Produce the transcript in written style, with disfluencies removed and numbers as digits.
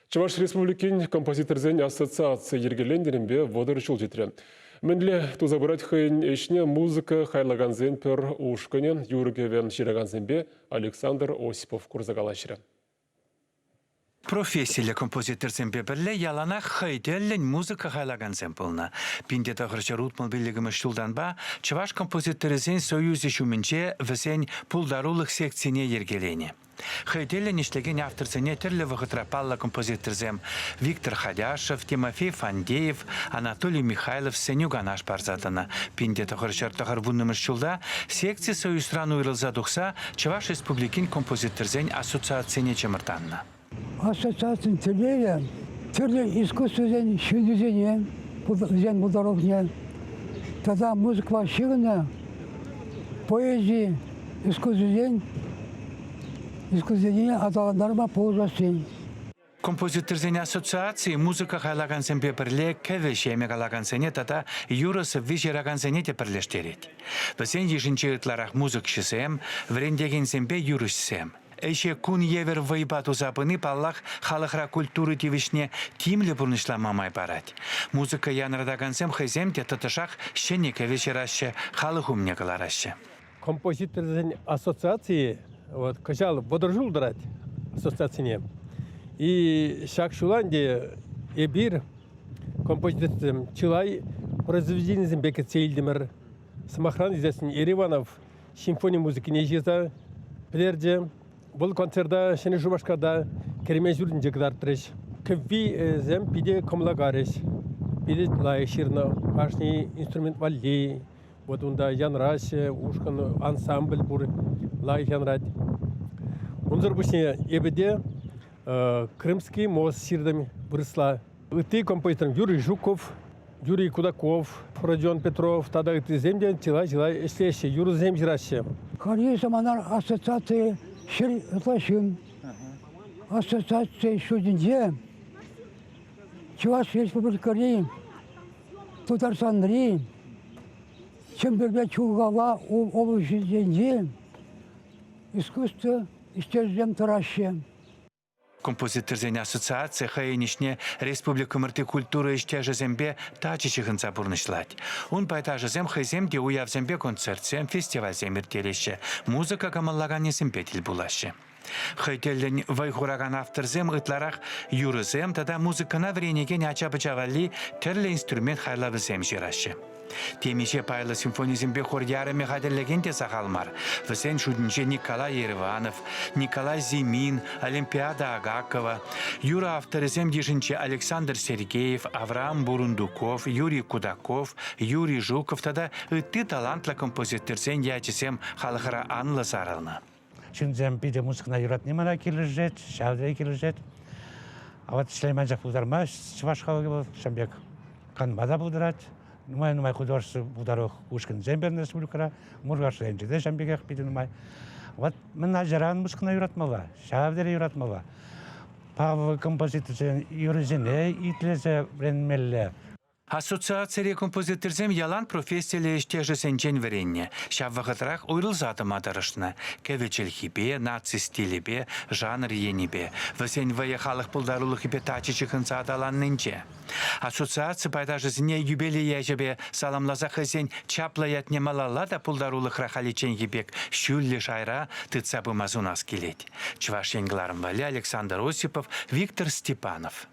Чуваш Республикин композиторзен ассоциация ергелендерінбе водыр жыл жетірі. Мінлі тузабырат хайын ешіне музыка хайлаганзен пөр ушканен юргевен жираганзенбе Александр Осипов курзагалашыры. Профессиялы композиторзен беберле ялана хайделлен музыка хайлаганзен пылна. Пинде тағырчы рутмал білігімі шулданба, Чуваш композиторзен союзы шумінче візен пулдарулық секцияне ергелені. Хайделлен ішлеген авторсене түрлі вғытрапалла композиторзем Виктор Ходяшев, Тимофей Фандеев, Анатолий Михайлов сенюганаш барзадына. Пинде тағырчы тағырбуннымыз шулда секция союзран уйрылза дұқса Чуваш Республикин композиторзен ассоциацияне чымыртанна. Ассоциация türlü искусствен, шүнізене, бұлдаровне, тогда музыка вашығына, поэзия, искусствен аталандарма полжасын. Композиторзен ассоциации музыка хайлагансен беперле кевешеме галагансене тата юрысы вижераганзене теперлештерет. Бізен ежінче ытларах музыкшысем, врендегенсенбе юрышсем. Эше кун евер вайбату запыны паллах халықра культуры тивишне тимлі бұрнышламамай барад. Музыка янрадагансем хайзем те татышақ шенеке вечераще халық умне калараще. Композиторзен ассоциации кажал бодыржул дырать ассоциацияне. И шакшуланде эбир композиторзен чылай произведением беке цейлдимер. Самохран известен Ереванов симфония музыки не жеза плерде. Бұл концерда шені жубашкада кереме жүрін жегдар треш. Кви зем пиде комлагареш. Пиде лайширна, каждый инструмент валли. Вот онда янраш, ушкан ансамбль бур лай янрать. Унзор бушне ебеде крымский мост ширдами бурысла. Ты композитор Юрий Жуков, Юрий Кудаков, Родион Петров, тогда ты земден тела эшлеше, Юрий земжираше. Карьер заманар ассоциации Шырлашын, ассоциация шудинде, Чуваш Республикари, Тутарсанри, Чембербе Чугава, Облушиденде, искусство истеждем тараще. Композиторзен ассоциация хайынишне республика мультикультуры истежезембе тачичихын забурнышлать. Он пайтажезем хайзем де уявзембе концертсем фестивальзем иртелеше. Музыка камаллаганесем петель булаще. Хайделлен вайхураган авторзем ытларах юрызем тада музыкана вренеген ачабычавали терле инструмент хайлабызем жираще. Темише пайлы симфонизмбе хорьярами хаделлеген те сахалмар. Весен шудинче Николай Ереванов, Николай Зимин, Олимпиада Агакова, Юра авторизем дежинче Александр Сергеев, Авраам Бурундуков, Юрий Кудаков, Юрий Жуков, тогда ты талантла композиторзен ячесем халахара анла зарална. Шынзем биде музыкана юратнымана кележет, шавдре кележет. А вот шлейманжак бударма, Чувашхалгы шамбек канмада бударат. Нумай художество бударох ушкин земберн республикара, мургаш ренжеде шамбеках биде нумай. Вот мен ажаран музыкана юратмала, шавдре юратмала. Павы композиторзен юризене итлезе бренмелле. Ассоциация композиторзем ялан профессиялы иштежесенчен веренне. Шаввахатрах уйрылзаты мадарышна. Кевечел хипе, наци стилебе, жанр енебе. Весен вая халық пулдарулы хипе тачичихын саадаланнынче. Ассоциация байдажызыне юбилей ежебе саламлаза хызен чаплаят немалала да пулдарулы храхаличен ебек шүллі шайра тыцабы мазунас келет. Чуваш еңгларым вали Александр Осипов, Виктор Степанов.